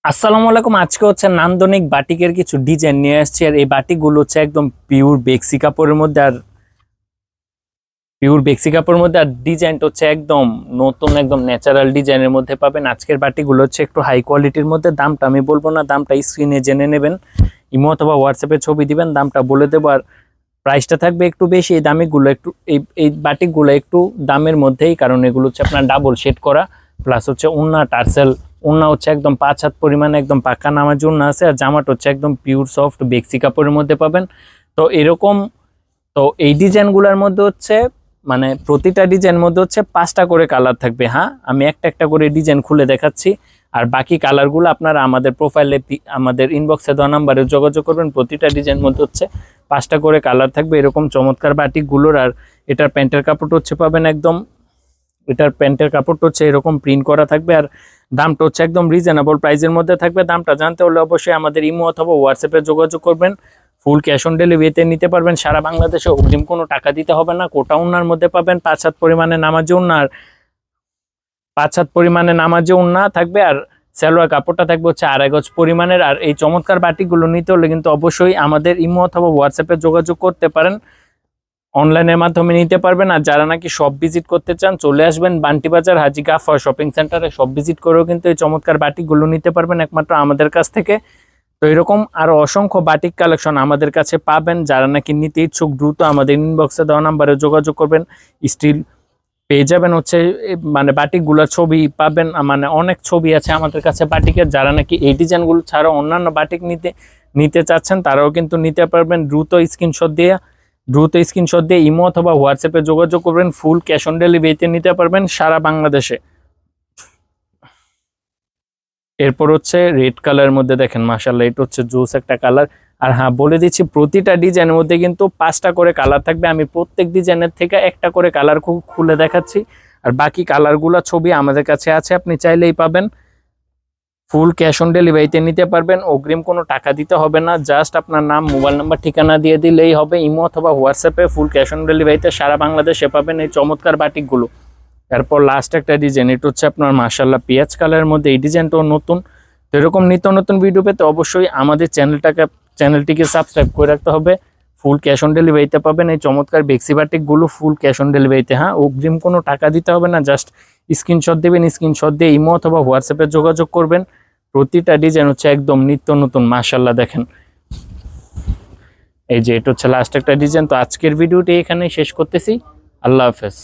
আসসালামু আলাইকুম। আজকে হচ্ছে নান্দনিক বাটিকের কিছু ডিজাইন নিয়ে আসছি। আর এই বাটিকগুলো হচ্ছে একদম পিওর বেক্সি কাপড়ের মধ্যে। আর ডিজাইনটা হচ্ছে একদম নতুন, একদম ন্যাচারাল ডিজাইনের মধ্যে পাবেন। আজকের বাটিকগুলো হচ্ছে একটু হাই কোয়ালিটির মধ্যে। দামটা আমি বলবো না, দামটা স্ক্রিনে জেনে নেবেন। ইমো অথবা হোয়াটসঅ্যাপে ছবি দিবেন, দামটা বলে দেবো। আর প্রাইসটা থাকবে একটু বেশি। এই দামিগুলো একটু এই বাটিকগুলো একটু দামের মধ্যেই, কারণ এগুলো হচ্ছে আপনার ডাবল শেড করা, প্লাস হচ্ছে উন্না টার্সেল। উন্না হচ্ছে একদম 5 হাত পরিমাণে একদম পাক্কা নামাজি উন্না আছে। আর জামাটা হচ্ছে একদম পিওর সফট বেক্সি কাপড়ের মধ্যে পাবেন। তো এরকম, তো এই ডিজাইনগুলোর মধ্যে হচ্ছে মানে প্রতিটা ডিজাইন মধ্যে হচ্ছে 5টা করে কালার থাকবে। হ্যাঁ, আমি একটা একটা করে ডিজাইন খুলে দেখাচ্ছি। আর বাকি কালারগুলো আপনারা আমাদের প্রোফাইলে, আমাদের ইনবক্সে দেওয়া নাম্বারে যোগাযোগ করবেন। প্রতিটা ডিজাইন মধ্যে হচ্ছে 5টা করে কালার থাকবে এরকম চমৎকার বাটিকগুলোর। আর এটার প্যান্টের কাপড়টা হচ্ছে পাবেন একদম, এটার প্যান্টের কাপড়টা হচ্ছে এরকম প্রিন্ট করা থাকবে। আর দামটা হচ্ছে একদম রিজনেবল প্রাইসের মধ্যে থাকবে। দামটা জানতে হলে অবশ্যই আমাদের ইমো অথবা হোয়াটসঅ্যাপে যোগাযোগ করবেন। ফুল ক্যাশ অন ডেলিভারিতে নিতে পারবেন সারা বাংলাদেশে। অগ্রিম কোনো টাকা দিতে হবে না। কোটা উন্নার মধ্যে পাবেন 5 হাত পরিমাণে নামাজি উন্না। আর 5 হাত পরিমাণে নামাজি উন্না থাকবে। আর সালোয়ার কাপড়টা থাকবে হচ্ছে 2.5 গজ পরিমাণের। আর এই চমৎকার বাটিকগুলো নিতে হলে কিন্তু অবশ্যই আমাদের ইমো অথবা হোয়াটসঅ্যাপে যোগাযোগ করতে পারেন। অনলাইনের মাধ্যমে নিতে পারবেন। আর যারা নাকি শপ ভিজিট করতে চান, চলে আসবেন বান্টি বাজার হাজি গাফা শপিং সেন্টারে। শপ ভিজিট করেও কিন্তু এই চমৎকার বাটিকগুলো নিতে পারবেন একমাত্র আমাদের কাছ থেকে। তো এরকম আরো অসংখ্য বাটিক কালেকশন আমাদের কাছে পাবেন। যারা নাকি নিতে ইচ্ছুক দ্রুত আমাদের ইনবক্সে দেওয়া নাম্বারে যোগাযোগ করবেন। স্টিল পেয়ে যাবেন হচ্ছে মানে বাটিকগুলোর ছবি পাবেন, মানে অনেক ছবি আছে আমাদের কাছে বাটিকের। যারা নাকি এই ডিজাইনগুলো ছাড়াও অন্যান্য বাটিক নিতে চাচ্ছেন, তারাও কিন্তু নিতে পারবেন। দ্রুত স্ক্রিনশট দিয়ে ইমো অথবা হোয়াটসঅ্যাপে যোগাযোগ করবেন। ফুল ক্যাশ অন ডেলিভারিতে নিতে পারবেন সারা বাংলাদেশে। এরপর হচ্ছে রেড কালারের মধ্যে দেখেন, মাশাআল্লাহ, এটা হচ্ছে জোস একটা কালার। আর হ্যাঁ, বলে দিচ্ছি প্রতিটা ডিজাইনের মধ্যে কিন্তু 5টা করে কালার থাকবে। আমি প্রত্যেক ডিজাইনের থেকে একটা করে কালার খুলে দেখাচ্ছি। আর বাকি কালারগুলো ছবি আমাদের কাছে আছে, আপনি চাইলেই পাবেন। ফুল ক্যাশ অন ডেলিভারিতে নিতে পারবেন। অগ্রিম কোনো টাকা দিতে হবে না। জাস্ট আপনার নাম, মোবাইল নাম্বার, ঠিকানা দিয়ে দিলেই হবে। ইমো অথবা হোয়াটসঅ্যাপে ফুল ক্যাশ অন ডেলিভারিতে সারা বাংলাদেশে পাবেন এই চমৎকার বাটিকগুলো। তারপর লাস্ট একটা ডিজাইন, এটা হচ্ছে আপনার মাশাআল্লাহ পেঁয়াজ কালারের মধ্যে। এই ডিজাইনটাও নতুন। তো এরকম নিত্য নতুন ভিডিও পেতে অবশ্যই আমাদের চ্যানেলটিকে সাবস্ক্রাইব করে রাখতে হবে। ফুল ক্যাশ অন ডেলিভারিতে পাবেন এই চমৎকার বেক্সি বাটিকগুলো, ফুল ক্যাশ অন ডেলিভারিতে। হ্যাঁ, অগ্রিম কোনো টাকা দিতে হবে না। জাস্ট স্ক্রিনশট দেবেন, স্ক্রিনশট দিয়ে ইমো অথবা হোয়াটসঅ্যাপে যোগাযোগ করবেন। প্রতিটা ডিজাইন হচ্ছে একদম নিত্য নতুন। মাশাআল্লাহ দেখেন, এই যে এটা হচ্ছে লাস্ট একটা ডিজাইন। তো আজকের ভিডিওটি এখানেই শেষ করতেছি। আল্লাহ হাফেজ।